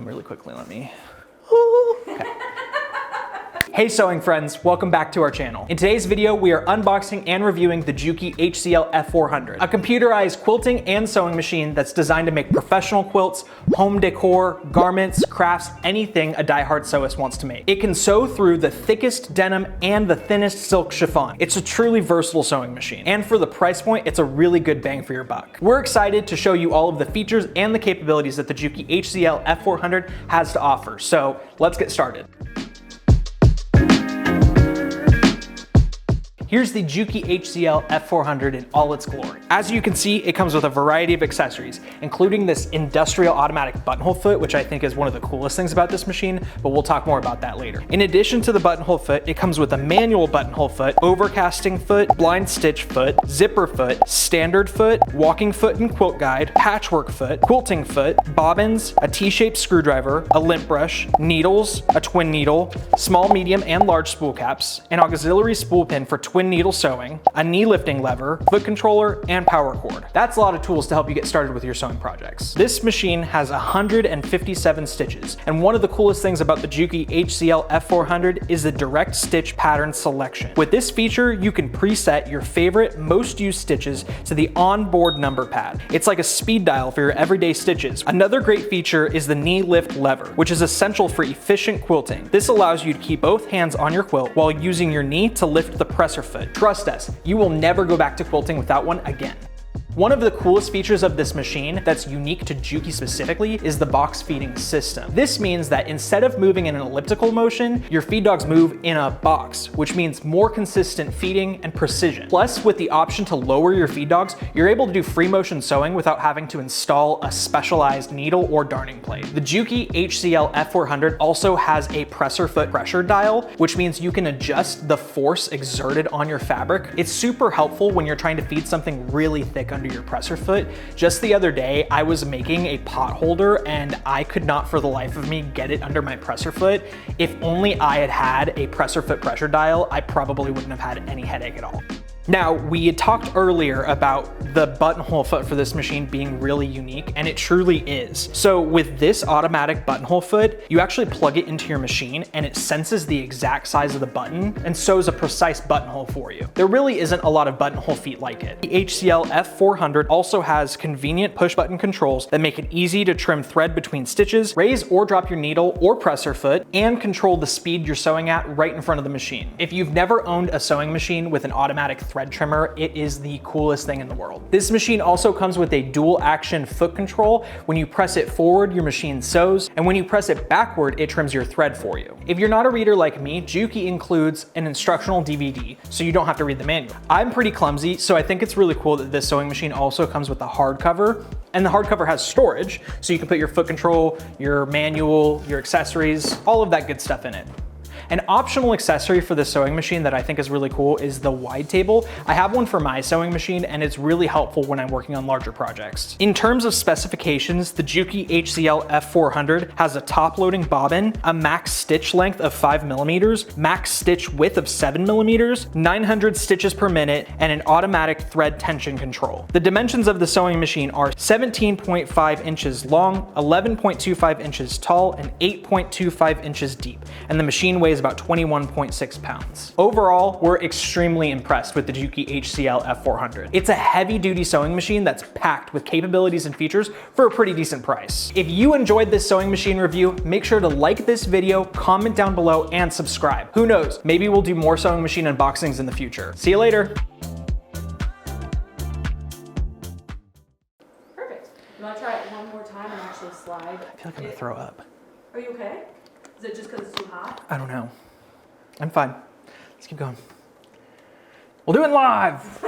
really quickly. Let me. Okay. Hey sewing friends, welcome back to our channel. In today's video, we are unboxing and reviewing the Juki HZL-F400, a computerized quilting and sewing machine that's designed to make professional quilts, home decor, garments, crafts, anything a diehard sewist wants to make. It can sew through the thickest denim and the thinnest silk chiffon. It's a truly versatile sewing machine. And for the price point, it's a really good bang for your buck. We're excited to show you all of the features and the capabilities that the Juki HZL-F400 has to offer. So let's get started. Here's the Juki HZL-F400 in all its glory. As you can see, it comes with a variety of accessories, including this industrial automatic buttonhole foot, which I think is one of the coolest things about this machine, but we'll talk more about that later. In addition to the buttonhole foot, it comes with a manual buttonhole foot, overcasting foot, blind stitch foot, zipper foot, standard foot, walking foot and quilt guide, patchwork foot, quilting foot, bobbins, a T-shaped screwdriver, a lint brush, needles, a twin needle, small, medium, and large spool caps, an auxiliary spool pin for twin needle sewing, a knee lifting lever, foot controller, and power cord. That's a lot of tools to help you get started with your sewing projects. This machine has 157 stitches, and one of the coolest things about the Juki HZL-F400 is the direct stitch pattern selection. With this feature, you can preset your favorite, most used stitches to the onboard number pad. It's like a speed dial for your everyday stitches. Another great feature is the knee lift lever, which is essential for efficient quilting. This allows you to keep both hands on your quilt while using your knee to lift the presser foot. Trust us, you will never go back to quilting without one again. One of the coolest features of this machine that's unique to Juki specifically is the box feeding system. This means that instead of moving in an elliptical motion, your feed dogs move in a box, which means more consistent feeding and precision. Plus, with the option to lower your feed dogs, you're able to do free motion sewing without having to install a specialized needle or darning plate. The Juki HZL-F400 also has a presser foot pressure dial, which means you can adjust the force exerted on your fabric. It's super helpful when you're trying to feed something really thick under your presser foot. Just the other day, I was making a pot holder and I could not for the life of me get it under my presser foot. If only I had had a presser foot pressure dial, I probably wouldn't have had any headache at all. Now, we had talked earlier about the buttonhole foot for this machine being really unique, and it truly is. So with this automatic buttonhole foot, you actually plug it into your machine and it senses the exact size of the button and sews a precise buttonhole for you. There really isn't a lot of buttonhole feet like it. The HZL-F400 also has convenient push button controls that make it easy to trim thread between stitches, raise or drop your needle or presser foot, and control the speed you're sewing at right in front of the machine. If you've never owned a sewing machine with an automatic thread trimmer, it is the coolest thing in the world. This machine also comes with a dual action foot control. When you press it forward, your machine sews, and when you press it backward, it trims your thread for you. If you're not a reader like me, Juki includes an instructional DVD, so you don't have to read the manual. I'm pretty clumsy, so I think it's really cool that this sewing machine also comes with a hardcover, and the hardcover has storage, so you can put your foot control, your manual, your accessories, all of that good stuff in it. An optional accessory for the sewing machine that I think is really cool is the wide table. I have one for my sewing machine and it's really helpful when I'm working on larger projects. In terms of specifications, the Juki HZL-F400 has a top loading bobbin, a max stitch length of 5mm, max stitch width of 7mm, 900 stitches per minute, and an automatic thread tension control. The dimensions of the sewing machine are 17.5 inches long, 11.25 inches tall, and 8.25 inches deep, and the machine weighs about 21.6 pounds. Overall, we're extremely impressed with the Juki HZL-F400. It's a heavy-duty sewing machine that's packed with capabilities and features for a pretty decent price. If you enjoyed this sewing machine review, make sure to like this video, comment down below, and subscribe. Who knows, maybe we'll do more sewing machine unboxings in the future. See you later. Perfect. You want to try it one more time and actually slide? I feel like I'm gonna throw up. Are you okay? Is it just because it's too hot? I don't know. I'm fine. Let's keep going. We'll do it live.